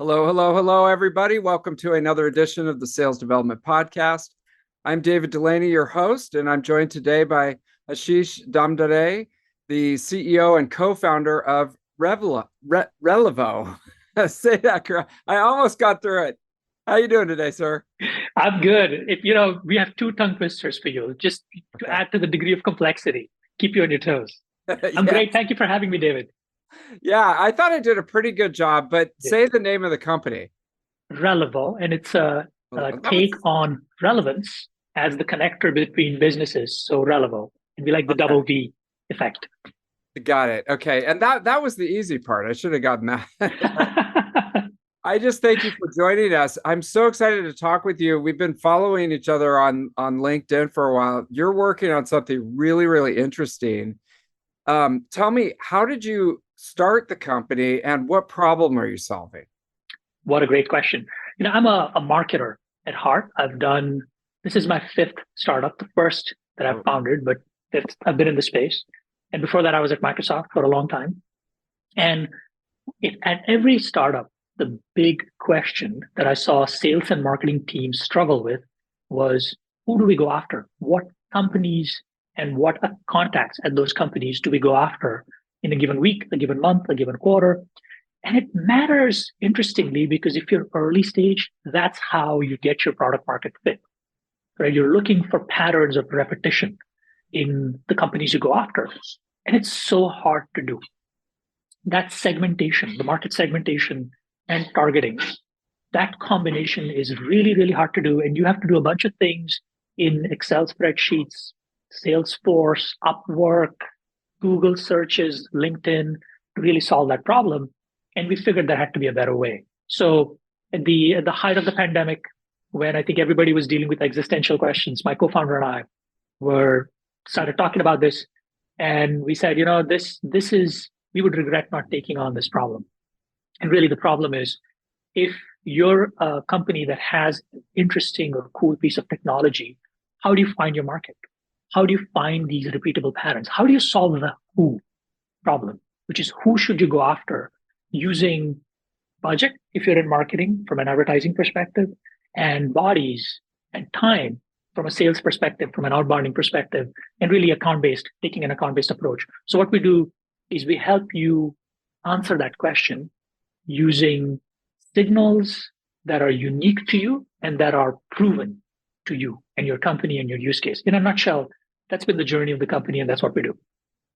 Hello, hello, hello, everybody. Welcome to another edition of the Sales Development Podcast. I'm David Dulany, your host, and I'm joined today by Aashish Dhamdhere, the CEO and co-founder of Relevvo. Say that correct. I almost got through it. How are you doing today, sir? I'm good. We have two tongue twisters for you, just to add to the degree of complexity, keep you on your toes. I'm Yeah, great. Thank you for having me, David. yeah. I thought I did a pretty good job, but Yeah. say the name of the company. Relevvo, and it's a That take was on relevance as the connector between businesses. So Relevvo, and we like the okay. double V effect. Got it. Okay, and that was the easy part. I should have gotten that. I just thank you for joining us. I'm so excited to talk with you. We've been following each other on LinkedIn for a while. You're working on something really, really interesting. Tell me, how did you start the company and what problem are you solving? What a great question. I'm a marketer at heart. This is my fifth startup, the first that I've Oh, founded, but fifth, I've been in the space. And before that, I was at Microsoft for a long time. And at every startup, the big question that I saw sales and marketing teams struggle with was, who do we go after? What companies and what contacts at those companies do we go after in a given week, a given month, a given quarter? And it matters, interestingly, because if you're early stage, that's how you get your product market fit, right? You're looking for patterns of repetition in the companies you go after. And it's so hard to do. That segmentation, the market segmentation and targeting, that combination is really, really hard to do. And you have to do a bunch of things in Excel spreadsheets, Salesforce, Upwork, Google searches, LinkedIn to really solve that problem. And we figured there had to be a better way. So at the height of the pandemic, when I think everybody was dealing with existential questions, my co-founder and I were started talking about this, and we said, this is we would regret not taking on this problem. And really, the problem is if you're a company that has an interesting or cool piece of technology, how do you find your market? How do you find these repeatable patterns? How do you solve the who problem, which is who should you go after using budget if you're in marketing from an advertising perspective, and bodies and time from a sales perspective, from an outbounding perspective, and really taking an account-based approach. So what we do is we help you answer that question using signals that are unique to you and that are proven to you and your company and your use case. In a nutshell, that's been the journey of the company, and that's what we do.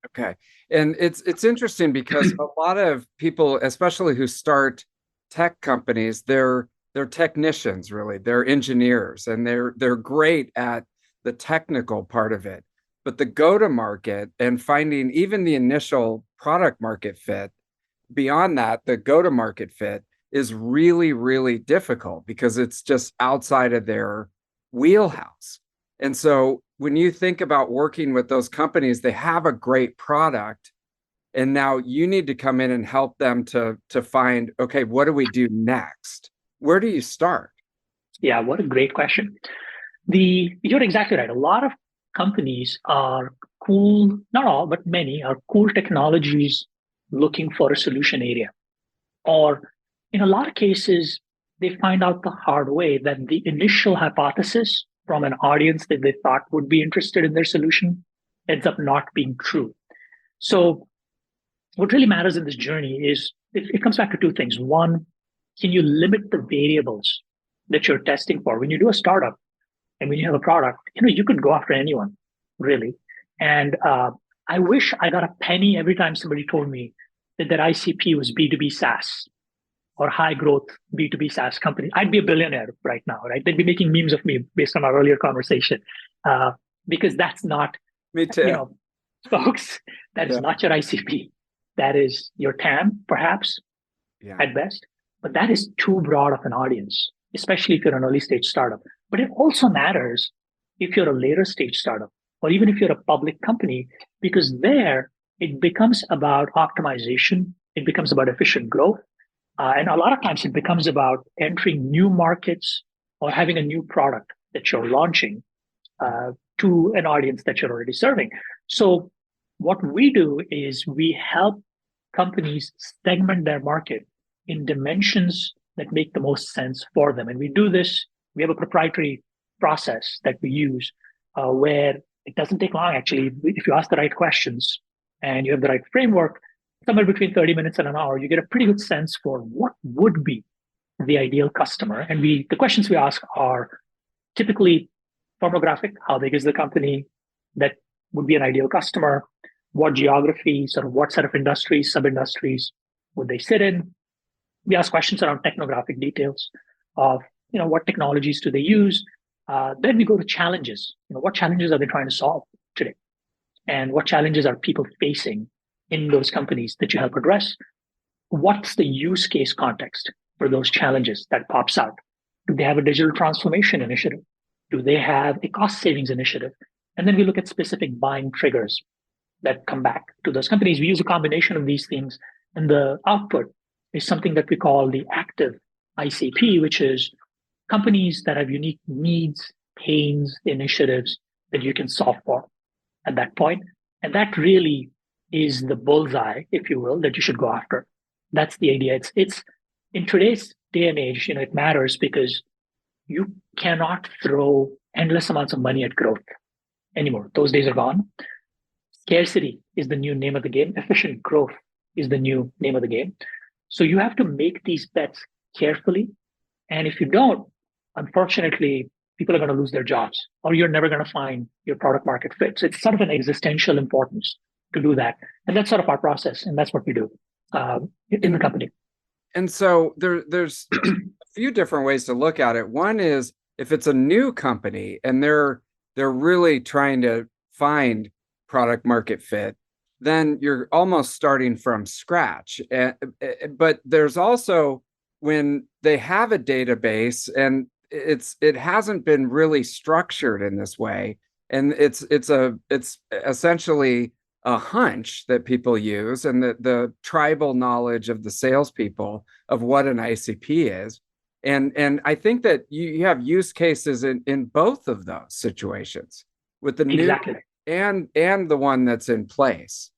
okay. And it's interesting because a lot of people, especially who start tech companies, they're technicians, really. They're engineers, and they're great at the technical part of it. But the go-to-market and finding even the initial product market fit, beyond that, the go-to-market fit is really, really difficult because it's just outside of their wheelhouse. And so when you think about working with those companies, they have a great product, and now you need to come in and help them to find, okay, what do we do next? Where do you start? Yeah, what a great question. You're exactly right. A lot of companies are cool, not all, but many are cool technologies looking for a solution area. Or in a lot of cases, they find out the hard way that the initial hypothesis from an audience that they thought would be interested in their solution ends up not being true. So what really matters in this journey is it comes back to two things. One, can you limit the variables that you're testing for? When you do a startup and when you have a product, you could go after anyone, really. And I wish I got a penny every time somebody told me that their ICP was B2B SaaS or high growth B2B SaaS company. I'd be a billionaire right now, right? They'd be making memes of me based on our earlier conversation, because that's not, Me you too. know, folks, that is Yeah. not your ICP. That is your TAM, perhaps, Yeah. at best. But that is too broad of an audience, especially if you're an early stage startup. But it also matters if you're a later stage startup or even if you're a public company, because there it becomes about optimization, it becomes about efficient growth. And a lot of times it becomes about entering new markets or having a new product that you're launching uh, to an audience that you're already serving. So, what we do is we help companies segment their market in dimensions that make the most sense for them. And we do this, we have a proprietary process that we use where it doesn't take long, actually. If you ask the right questions and you have the right framework, somewhere between 30 minutes and an hour, you get a pretty good sense for what would be the ideal customer. And the questions we ask are typically firmographic: how big is the company that would be an ideal customer? What geography, sort of what set of industries, sub-industries would they sit in? We ask questions around technographic details of, what technologies do they use? Then we go to challenges. What challenges are they trying to solve today? And what challenges are people facing in those companies that you help address? What's the use case context for those challenges that pops out? Do they have a digital transformation initiative? Do they have a cost savings initiative? And then we look at specific buying triggers that come back to those companies. We use a combination of these things, and the output is something that we call the active ICP, which is companies that have unique needs, pains, initiatives that you can solve for at that point. And that really is the bullseye, if you will, that you should go after. That's the idea. It's in today's day and age, it matters because you cannot throw endless amounts of money at growth anymore. Those days are gone. Scarcity is the new name of the game. Efficient growth is the new name of the game. So you have to make these bets carefully. And if you don't, unfortunately, people are going to lose their jobs, or you're never going to find your product market fit. So it's sort of an existential importance to do that. And that's sort of our process. And that's what we do in the company. And so there's a few different ways to look at it. One is if it's a new company and they're really trying to find product market fit, then you're almost starting from scratch. But there's also when they have a database and it hasn't been really structured in this way, and it's essentially a hunch that people use, and the tribal knowledge of the salespeople of what an ICP is. And I think that you have use cases in both of those situations with the new and the one that's in place.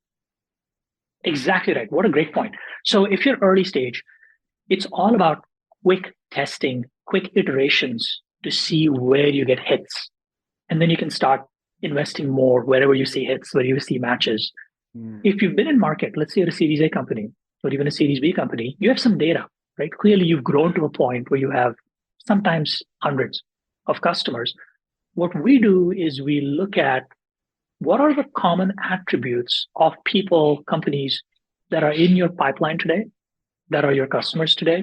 Exactly right. What a great point. So if you're early stage, it's all about quick testing, quick iterations to see where you get hits. And then you can start investing more wherever you see hits, where you see matches. If you've been in market, let's say you're a Series A company or even a Series B company, you have some data, right? Clearly, you've grown to a point where you have sometimes hundreds of customers. What we do is we look at what are the common attributes of people, companies that are in your pipeline today, that are your customers today,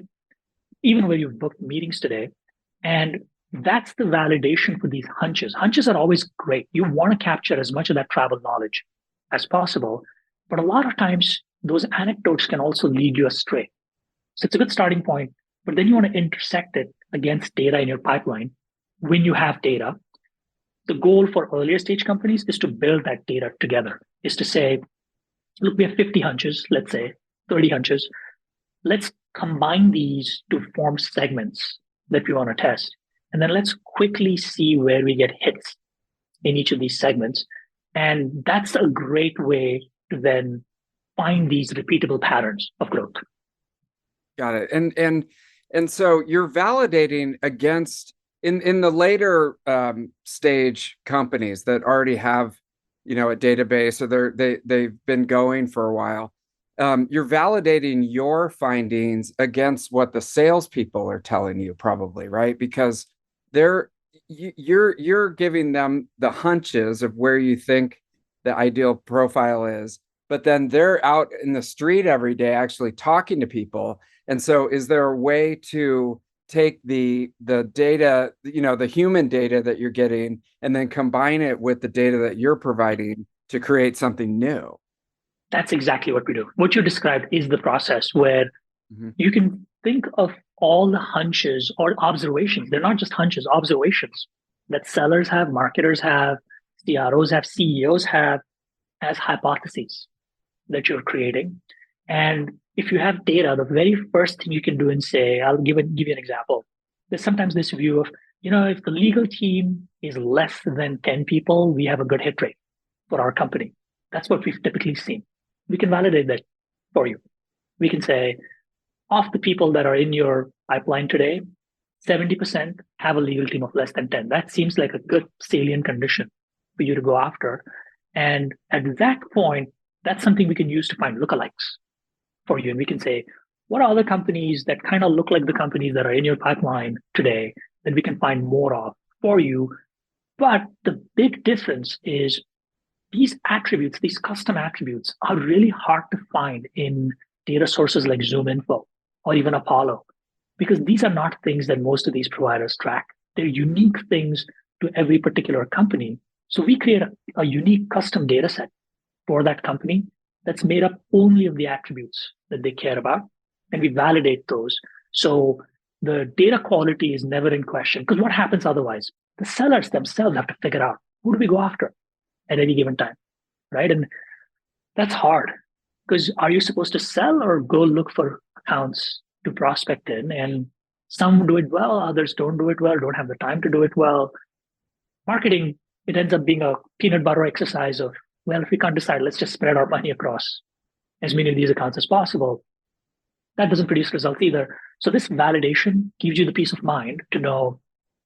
even where you've booked meetings today. And that's the validation for these hunches. Hunches are always great. You want to capture as much of that travel knowledge as possible. But a lot of times, those anecdotes can also lead you astray. So it's a good starting point. But then you want to intersect it against data in your pipeline. When you have data, the goal for earlier stage companies is to build that data together, is to say, look, we have 50 hunches, let's say, 30 hunches. Let's combine these to form segments that we want to test. And then let's quickly see where we get hits in each of these segments. And that's a great way to then find these repeatable patterns of growth. Got it. And so you're validating against in the later stage companies that already have, a database, or they've been going for a while. You're validating your findings against what the salespeople are telling you, probably, right? Because you're giving them the hunches of where you think the ideal profile is, but then they're out in the street every day actually talking to people. And so is there a way to take the data, the human data that you're getting, and then combine it with the data that you're providing to create something new? That's exactly what we do. What you described is the process where you can think of all the hunches or observations. They're not just hunches, observations that sellers have, marketers have, CROs have, CEOs have, as hypotheses that you're creating. And if you have data, the very first thing you can do and say, I'll give you an example. There's sometimes this view of, if the legal team is less than 10 people, we have a good hit rate for our company. That's what we've typically seen. We can validate that for you. We can say, of the people that are in your pipeline today, 70% have a legal team of less than 10. That seems like a good salient condition for you to go after. And at that point, that's something we can use to find lookalikes for you. And we can say, what are other companies that kind of look like the companies that are in your pipeline today that we can find more of for you? But the big difference is these attributes, these custom attributes, are really hard to find in data sources like ZoomInfo or even Apollo, because these are not things that most of these providers track. They're unique things to every particular company. So we create a unique custom data set for that company that's made up only of the attributes that they care about, and we validate those. So the data quality is never in question, because what happens otherwise? The sellers themselves have to figure out, who do we go after at any given time, right? And that's hard, because are you supposed to sell or go look for accounts to prospect in? And some do it well, others don't do it well, don't have the time to do it well. Marketing, it ends up being a peanut butter exercise of, well, if we can't decide, let's just spread our money across as many of these accounts as possible. That doesn't produce results either. So this validation gives you the peace of mind to know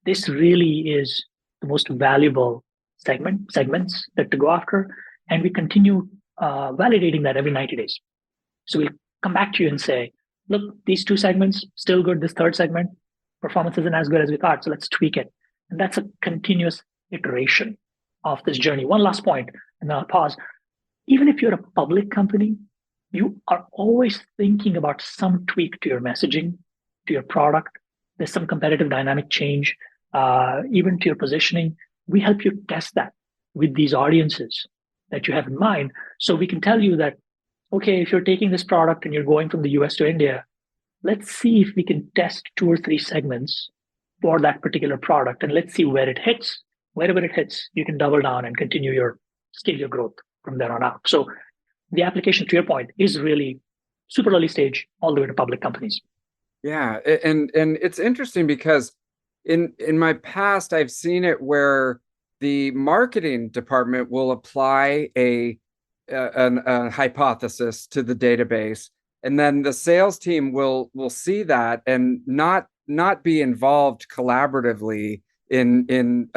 this really is the most valuable segments that to go after. And we continue validating that every 90 days. So we'll come back to you and say, look, these two segments, still good. This third segment, performance isn't as good as we thought. So let's tweak it. And that's a continuous iteration of this journey. One last point, and then I'll pause. Even if you're a public company, you are always thinking about some tweak to your messaging, to your product. There's some competitive dynamic change, even to your positioning. We help you test that with these audiences that you have in mind. So we can tell you that, okay, if you're taking this product and you're going from the US to India, let's see if we can test 2 or 3 segments for that particular product. And let's see where it hits. Wherever it hits, you can double down and continue scale your growth from there on out. So the application, to your point, is really super early stage all the way to public companies. Yeah, and it's interesting because in my past, I've seen it where the marketing department will apply a hypothesis to the database, and then the sales team will see that and not be involved collaboratively in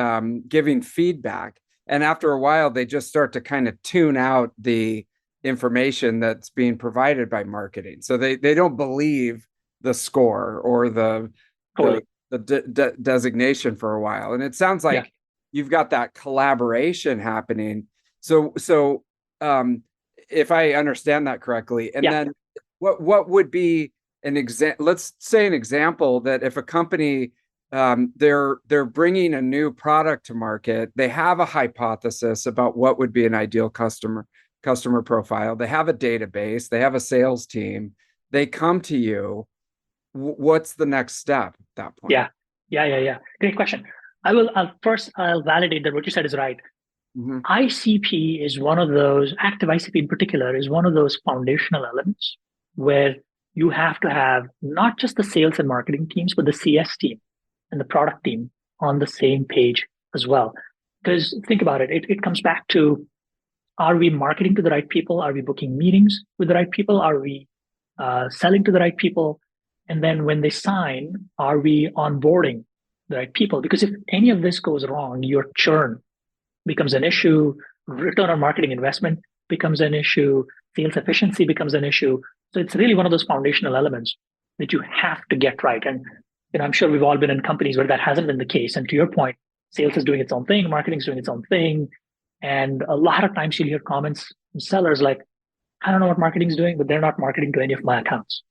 giving feedback. And after a while, they just start to kind of tune out the information that's being provided by marketing. So they don't believe the score or the designation for a while. And it sounds like you've got that collaboration happening. So if I understand that correctly, and then what would be an example? Let's say an example that if a company they're bringing a new product to market, they have a hypothesis about what would be an ideal customer profile. They have a database, they have a sales team, they come to you. What's the next step at that point? Yeah. Great question. I'll validate that what you said is right. Mm-hmm. ICP is one of those, active ICP in particular, is one of those foundational elements where you have to have not just the sales and marketing teams, but the CS team and the product team on the same page as well. Because think about it, it comes back to, are we marketing to the right people? Are we booking meetings with the right people? Are we selling to the right people? And then when they sign, are we onboarding the right people? Because if any of this goes wrong, your churn becomes an issue, return on marketing investment becomes an issue, sales efficiency becomes an issue. So it's really one of those foundational elements that you have to get right. And I'm sure we've all been in companies where that hasn't been the case. And to your point, sales is doing its own thing, marketing is doing its own thing. And a lot of times you'll hear comments from sellers like, I don't know what marketing is doing, but they're not marketing to any of my accounts.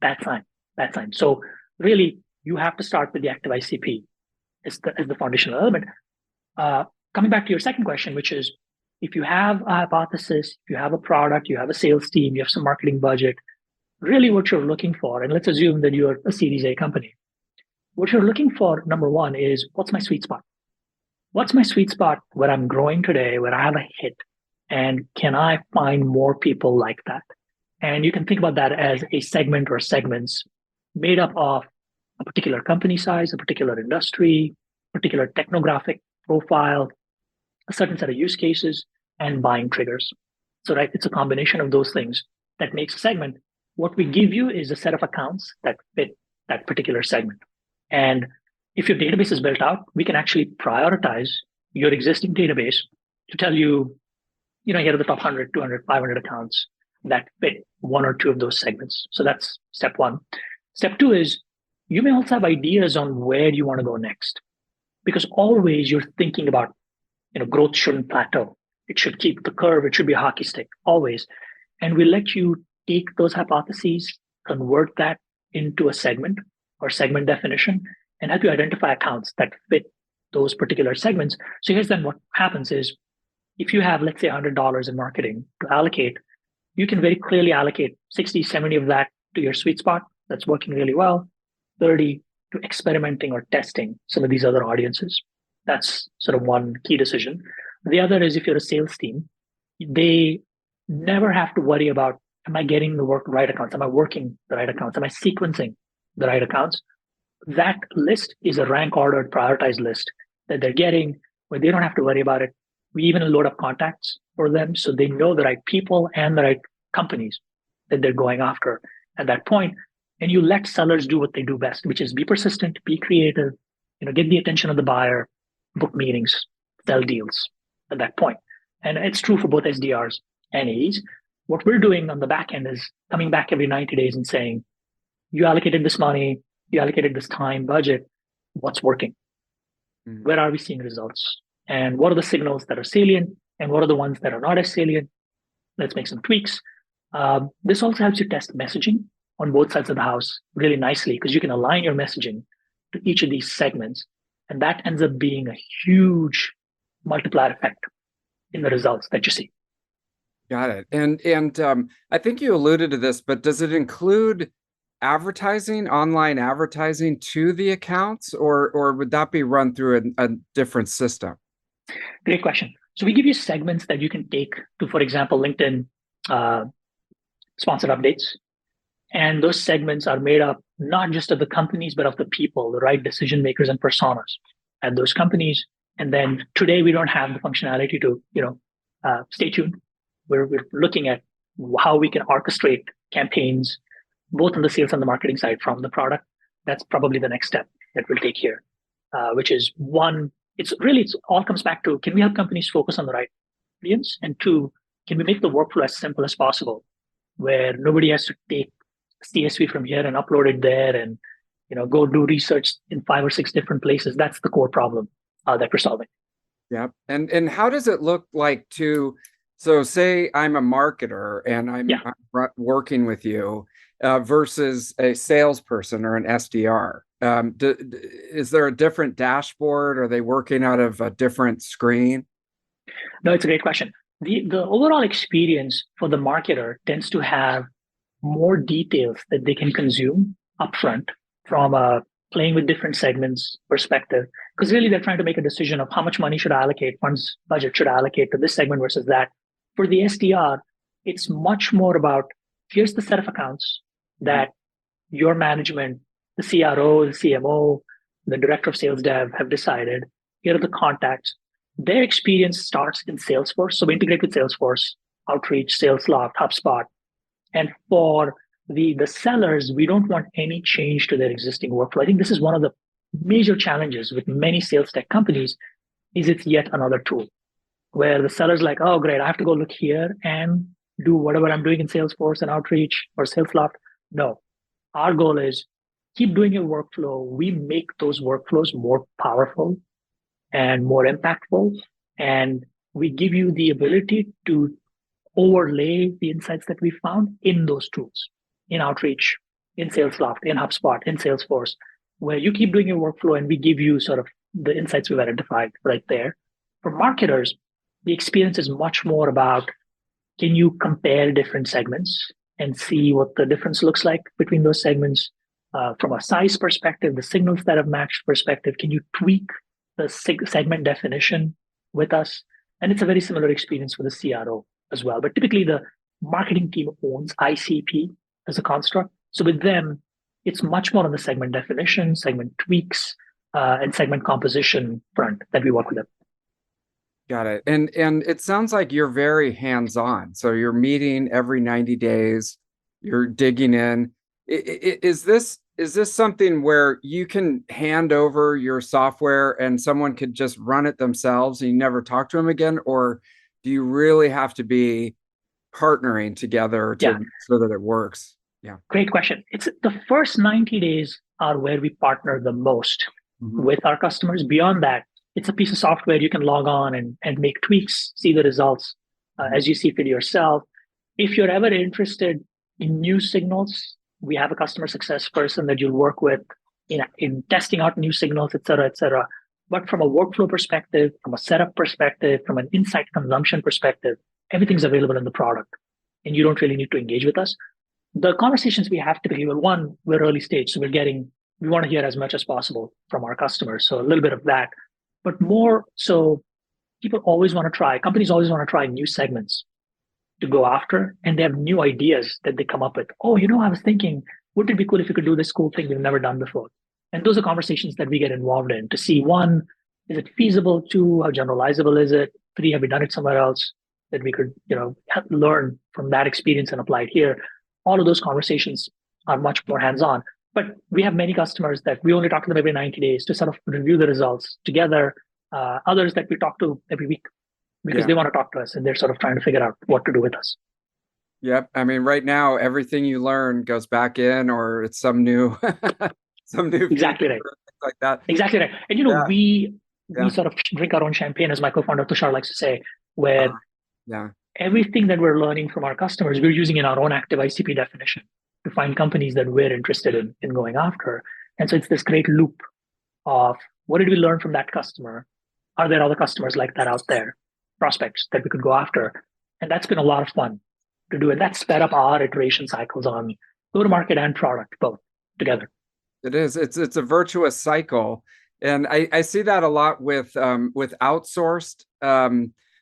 Bad sign. So really, you have to start with the active ICP as the foundational element. Coming back to your second question, which is, if you have a hypothesis, if you have a product, you have a sales team, you have some marketing budget, really what you're looking for, and let's assume that you're a Series A company, what you're looking for, number one, is what's my sweet spot? What's my sweet spot where I'm growing today, where I have a hit, and can I find more people like that? And you can think about that as a segment or segments made up of a particular company size, a particular industry, particular technographic profile, a certain set of use cases, and buying triggers. So, right, it's a combination of those things that makes a segment. What we give you is a set of accounts that fit that particular segment. And if your database is built out, we can actually prioritize your existing database to tell you, here are the top 100, 200, 500 accounts that fit one or two of those segments. So that's step one. Step two is you may also have ideas on where you want to go next, because always you're thinking about, growth shouldn't plateau. It should keep the curve. It should be a hockey stick always. And we let you take those hypotheses, convert that into a segment or segment definition, and help you identify accounts that fit those particular segments. So here's then what happens is, if you have, let's say, $100 in marketing to allocate, you can very clearly allocate 60, 70 of that to your sweet spot that's working really well, 30 to experimenting or testing some of these other audiences. That's sort of one key decision. The other is, if you're a sales team, they never have to worry about, am I getting the right accounts? Am I working the right accounts? Am I sequencing the right accounts? That list is a rank ordered, prioritized list that they're getting, where they don't have to worry about it. We even load up contacts for them so they know the right people and the right companies that they're going after at that point. And you let sellers do what they do best, which is be persistent, be creative, get the attention of the buyer, book meetings, sell deals at that point. And it's true for both SDRs and AEs. What we're doing on the back end is coming back every 90 days and saying, you allocated this money, you allocated this time, budget, what's working? Where are we seeing results? And what are the signals that are salient? And what are the ones that are not as salient? Let's make some tweaks. This also helps you test messaging on both sides of the house really nicely, because you can align your messaging to each of these segments. And that ends up being a huge multiplier effect in the results that you see. Got it. And I think you alluded to this, but does it include advertising, online advertising to the accounts, or would that be run through a different system? Great question. So we give you segments that you can take to, for example, LinkedIn sponsored updates. And those segments are made up not just of the companies, but of the people, the right decision makers and personas at those companies. And then today we don't have the functionality to, stay tuned. We're looking at how we can orchestrate campaigns, both on the sales and the marketing side from the product. That's probably the next step that we'll take here, which is one, it's all comes back to, can we help companies focus on the right audience? And two, can we make the workflow as simple as possible, where nobody has to take CSV from here and upload it there and go do research in 5 or 6 different places. That's the core problem that we're solving. Yeah. And how does it look like so say I'm a marketer and I'm working with you versus a salesperson or an SDR. Is there a different dashboard? Are they working out of a different screen? No, it's a great question. The overall experience for the marketer tends to have more details that they can consume upfront from a playing with different segments perspective, because really they're trying to make a decision of how much money should I allocate, funds budget should I allocate to this segment versus that. For the SDR, it's much more about, here's the set of accounts that your management, the CRO, the CMO, the director of sales dev have decided. Here are the contacts. Their experience starts in Salesforce. So we integrate with Salesforce, Outreach, SalesLoft, HubSpot. And for the sellers, we don't want any change to their existing workflow. I think this is one of the major challenges with many sales tech companies, is it's yet another tool where the seller's like, oh, great, I have to go look here and do whatever I'm doing in Salesforce and Outreach or SalesLoft. No, our goal is keep doing your workflow. We make those workflows more powerful and more impactful. And we give you the ability to overlay the insights that we found in those tools, in Outreach, in SalesLoft, in HubSpot, in Salesforce, where you keep doing your workflow and we give you sort of the insights we've identified right there. For marketers, the experience is much more about, can you compare different segments and see what the difference looks like between those segments from a size perspective, the signals that have matched perspective? Can you tweak the segment definition with us? And it's a very similar experience for the CRO as well. But typically the marketing team owns ICP as a construct. So with them, it's much more on the segment definition, segment tweaks, and segment composition front that we work with them. Got it. And it sounds like you're very hands-on. So you're meeting every 90 days. you're digging in. Is this something where you can hand over your software and someone could just run it themselves and you never talk to them again? Or do you really have to be partnering together to Yeah, make sure that it works? Yeah. great question. It's the first 90 days are where we partner the most Mhm. with our customers. Beyond that, it's a piece of software you can log on and make tweaks, see the results Mhm. as you see fit yourself. If you're ever interested in new signals, we have a customer success person that you'll work with in testing out new signals, et cetera, et cetera. But from a workflow perspective, from a setup perspective, from an insight consumption perspective, everything's available in the product. And you don't really need to engage with us. The conversations we have typically, well, one, we're early stage, so we want to hear as much as possible from our customers. So a little bit of that, but more so, companies always want to try new segments to go after, and they have new ideas that they come up with. Oh, I was thinking, wouldn't it be cool if we could do this cool thing we've never done before? And those are conversations that we get involved in to see, one, is it feasible? Two, how generalizable is it? Three, have we done it somewhere else that we could, learn from that experience and apply it here? All of those conversations are much more hands-on. But we have many customers that we only talk to them every 90 days to sort of review the results together. Others that we talk to every week because Yeah. they want to talk to us and they're sort of trying to figure out what to do with us. Yep. I mean, right now, everything you learn goes back in, or it's some new, some new feature Exactly right. or things like that. Exactly right. And Yeah. we Yeah. sort of drink our own champagne, as my co-founder Tushar likes to say, where Yeah. everything that we're learning from our customers, we're using in our own active ICP definition to find companies that we're interested in going after. And so it's this great loop of what did we learn from that customer? Are there other customers like that out there, prospects that we could go after? And that's been a lot of fun to do. And that sped up our iteration cycles on go to market and product both together. It is. It's a virtuous cycle, and I see that a lot with outsourced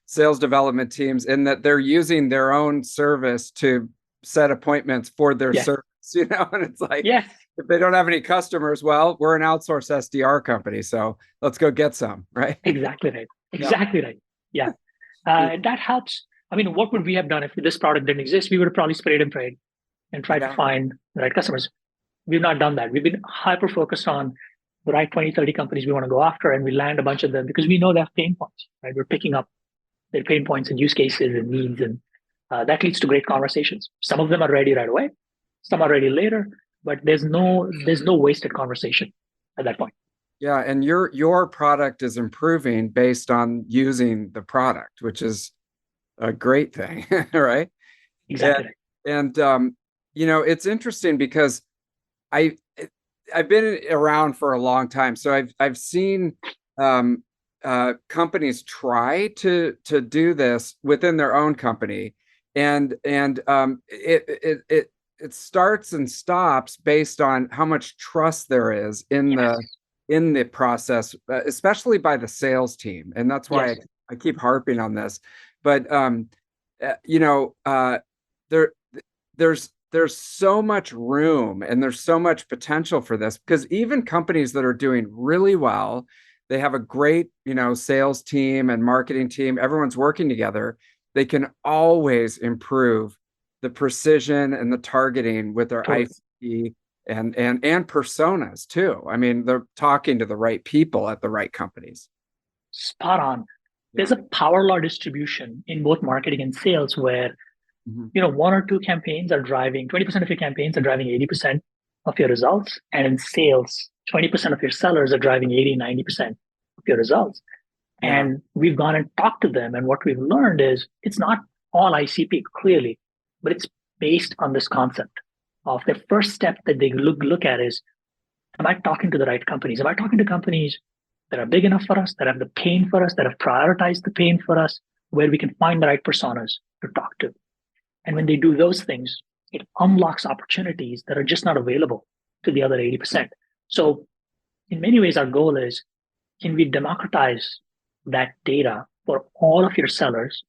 sales development teams, in that they're using their own service to set appointments for their Yes. service. And it's like, Yes. if they don't have any customers, well, we're an outsourced SDR company, so let's go get some, right? Exactly right. Yeah. Exactly right. Yeah. And that helps. I mean, what would we have done if this product didn't exist? We would have probably sprayed and prayed and tried to Yeah. find the right customers. We've not done that. We've been hyper focused on the right 20, 30 companies we want to go after, and we land a bunch of them because we know they have pain points, right? We're picking up their pain points and use cases and needs, and that leads to great conversations. Some of them are ready right away, some are ready later, but there's no wasted conversation at that point. Yeah, and your product is improving based on using the product, which is a great thing, right? And Exactly right. it's interesting because I I've been around for a long time, so I've seen um, companies try to do this within their own company, and it starts and stops based on how much trust there is Yes. in the process, especially by the sales team, and that's why Yes. I keep harping on this. But you know, there there's so much room and there's so much potential for this, because even companies that are doing really well, they have a great, sales team and marketing team, everyone's working together. They can always improve the precision and the targeting with their Totally. ICP and personas too. I mean, they're talking to the right people at the right companies. Spot on. Yeah. There's a power law distribution in both marketing and sales where Mhm. one or two campaigns are driving 20% of your campaigns are driving 80% of your results. And in sales, 20% of your sellers are driving 80, 90% of your results. Yeah. And we've gone and talked to them. And what we've learned is it's not all ICP clearly, but it's based on this concept of the first step that they look at is, am I talking to the right companies? Am I talking to companies that are big enough for us, that have the pain for us, that have prioritized the pain for us, where we can find the right personas to talk to? And when they do those things, it unlocks opportunities that are just not available to the other 80%. So, in many ways, our goal is, can we democratize that data for all of your sellers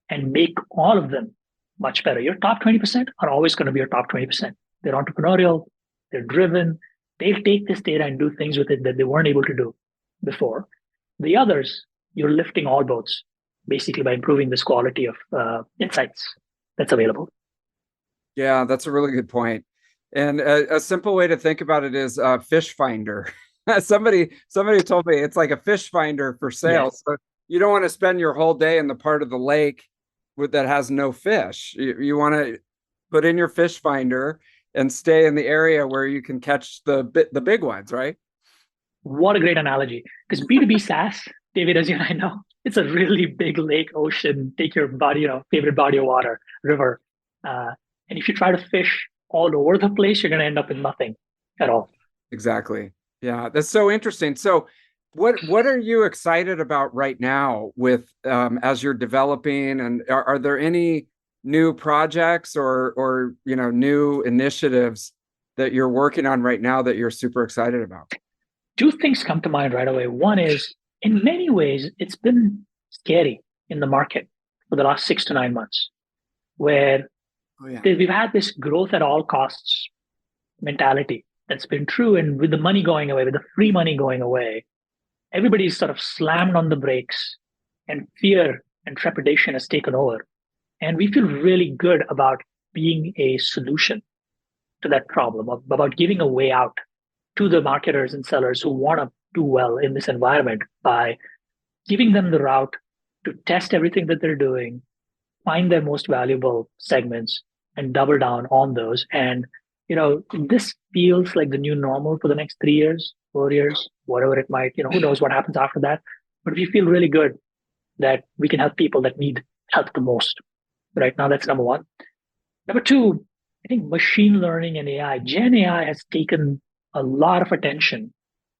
and make all of them much better? Your top 20% are always going to be your top 20%. They're entrepreneurial, they're driven, they'll take this data and do things with it that they weren't able to do before. The others, you're lifting all boats basically by improving this quality of insights that's available. Yeah, that's a really good point. And a simple way to think about it is fish finder. Somebody told me it's like a fish finder for Yes. sales. So you don't want to spend your whole day in the part of the lake that has no fish. You want to put in your fish finder and stay in the area where you can catch the big ones, right? What a great analogy. Because B2B SaaS, David, as you and I know, it's a really big lake, ocean. Take your body, favorite body of water, river. Uh, and if you try to fish all over the place, you're going to end up with nothing at all. Exactly. Yeah, that's so interesting. So, what are you excited about right now with as you're developing, and are there any new projects or new initiatives that you're working on right now that you're super excited about? Two things come to mind right away. One is, in many ways, it's been scary in the market for the last 6 to 9 months, where Oh yeah. we've had this growth at all costs mentality that's been true. And with the money going away, with the free money going away, everybody's sort of slammed on the brakes, and fear and trepidation has taken over. And we feel really good about being a solution to that problem, about giving a way out to the marketers and sellers who want to do well in this environment by giving them the route to test everything that they're doing, find their most valuable segments, and double down on those. And this feels like the new normal for the next 3 years, 4 years, whatever it might. Who knows what happens after that? But we feel really good that we can help people that need help the most. Right now, that's number one. Number two, I think machine learning and AI, Gen AI has taken a lot of attention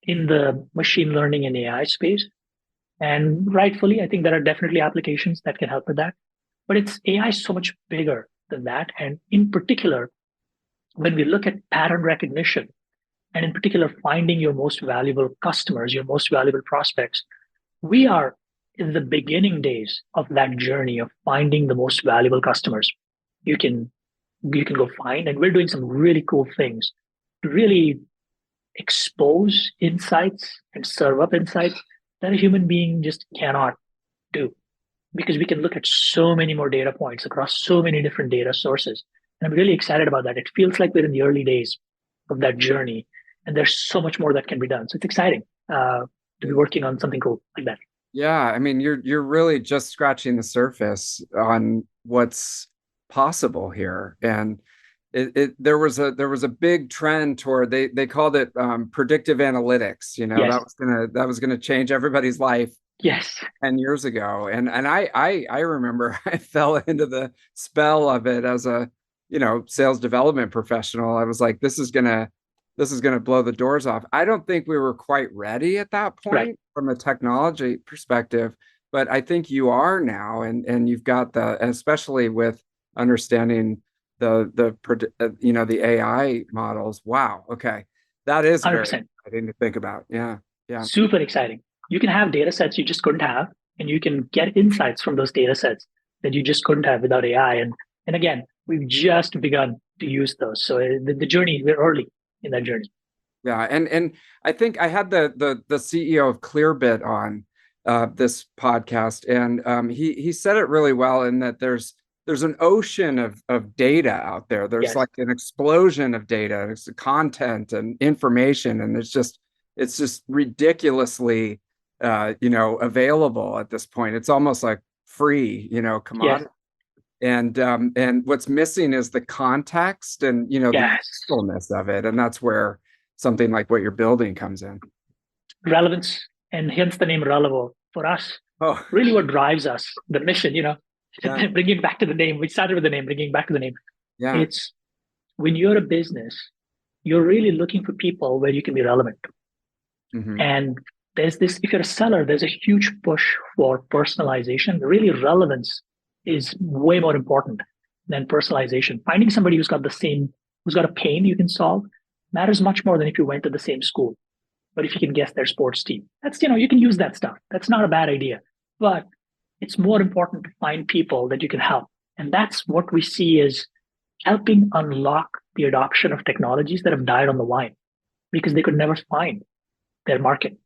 in the machine learning and AI space. And rightfully, I think there are definitely applications that can help with that. But it's AI is so much bigger than that. And in particular, when we look at pattern recognition, and in particular, finding your most valuable customers, your most valuable prospects, we are in the beginning days of that journey of finding the most valuable customers you can go find. And we're doing some really cool things to really expose insights and serve up insights that a human being just cannot do, because we can look at so many more data points across so many different data sources. And I'm really excited about that. It feels like we're in the early days of that journey, and there's so much more that can be done. So it's exciting to be working on something cool like that. Yeah, I mean, you're really just scratching the surface on what's possible here, and there was a big trend toward they called it predictive analytics. Yes. That was gonna change everybody's life Yes. 10 years ago, and I remember I fell into the spell of it as a sales development professional. I was like, this is gonna blow the doors off. I don't think we were quite ready at that Right. point from a technology perspective, but I think you are now, and you've got especially with understanding the AI models. Wow, okay, that is very 100%. exciting to think about. Yeah, yeah, Super exciting. You can have data sets you just couldn't have, and you can get insights from those data sets that you just couldn't have without AI. And again, we've just begun to use those. So the journey, we're early in that journey. yeah. And I think I had the CEO of Clearbit on this podcast, and he said it really well in that there's an ocean of data out there. There's Yes. like an explosion of data, there's content and information, and it's just ridiculously available at this point. It's almost like free, Yes. commodity. And what's missing is the context and the Yes. usefulness of it, and that's where something like what you're building comes in. Relevance, and hence the name Relevvo for us. Oh, Really, what drives us, the mission, yeah, bringing back to the name. We started with the name, bringing back to the name. yeah, It's when you're a business, you're really looking for people where you can be relevant. hmm, And there's this, if you're a seller, there's a huge push for personalization. Really, relevance is way more important than personalization. Finding somebody who's got a pain you can solve matters much more than if you went to the same school. But if you can guess their sports team, you can use that stuff. That's not a bad idea. But it's more important to find people that you can help. And that's what we see is helping unlock the adoption of technologies that have died on the vine because they could never find their market.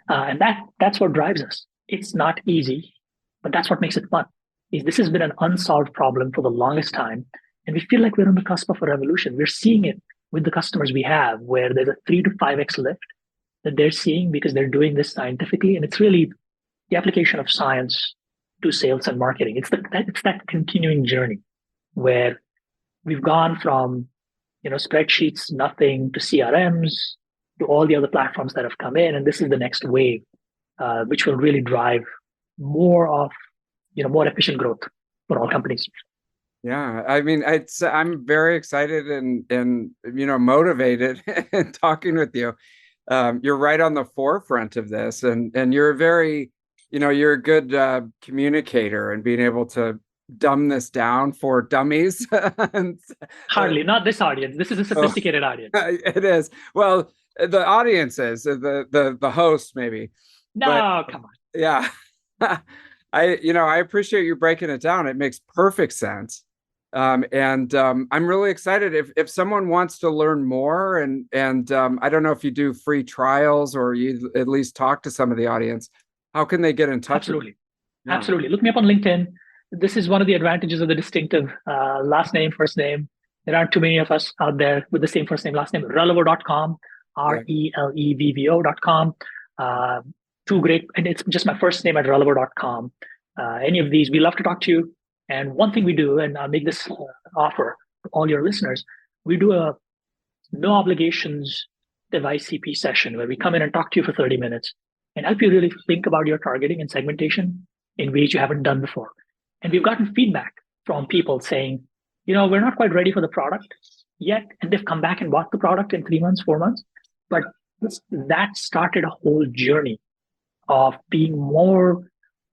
And that's what drives us. It's not easy, but that's what makes it fun. This has been an unsolved problem for the longest time, And we feel like we're on the cusp of a revolution. We're seeing it with the customers we have, where there's a 3 to 5x lift that they're seeing because they're doing this scientifically. And it's really the application of science to sales and marketing. It's that continuing journey where we've gone from spreadsheets, nothing, to CRMs, to all the other platforms that have come in, and this is the next wave, which will really drive more efficient growth for all companies. Yeah, I mean, I'm very excited and motivated in talking with you. You're right on the forefront of this, and you're you're a good communicator and being able to dumb this down for dummies. Hardly, not this audience. This is a sophisticated audience. It is. Well, the audience is the host maybe. No, come on. Yeah. I appreciate you breaking it down. It makes perfect sense. I'm really excited if someone wants to learn more and I don't know if you do free trials or you at least talk to some of the audience. How can they get in touch? Absolutely. Absolutely. Look me up on LinkedIn. This is one of the advantages of the distinctive last name, first name. There aren't too many of us out there with the same first name, last name. Relevvo.com, Relevvo.com. Two great, and it's just my first name at Relevvo.com. Any of these, we love to talk to you. And one thing we do, and I'll make this offer to all your listeners, we do a no obligations device CP session where we come in and talk to you for 30 minutes and help you really think about your targeting and segmentation in ways you haven't done before. And we've gotten feedback from people saying, we're not quite ready for the product yet. And they've come back and bought the product in 3 months, 4 months. But that started a whole journey of being more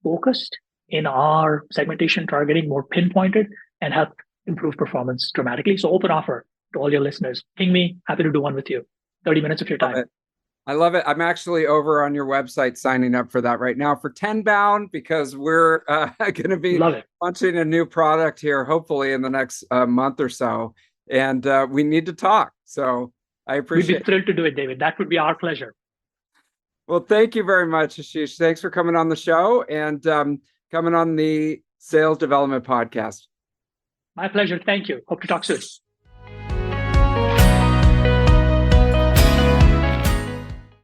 focused in our segmentation targeting, more pinpointed, and help improve performance dramatically. So open offer to all your listeners. Ping me, happy to do one with you. 30 minutes of your time. I love it. I'm actually over on your website signing up for that right now for 10bound because we're going to be launching a new product here, hopefully in the next month or so. And we need to talk. So I appreciate it. We'd be thrilled to do it, David. That would be our pleasure. Well, thank you very much, Aashish. Thanks for coming on the show and coming on the Sales Development Podcast. My pleasure. Thank you. Hope to talk soon.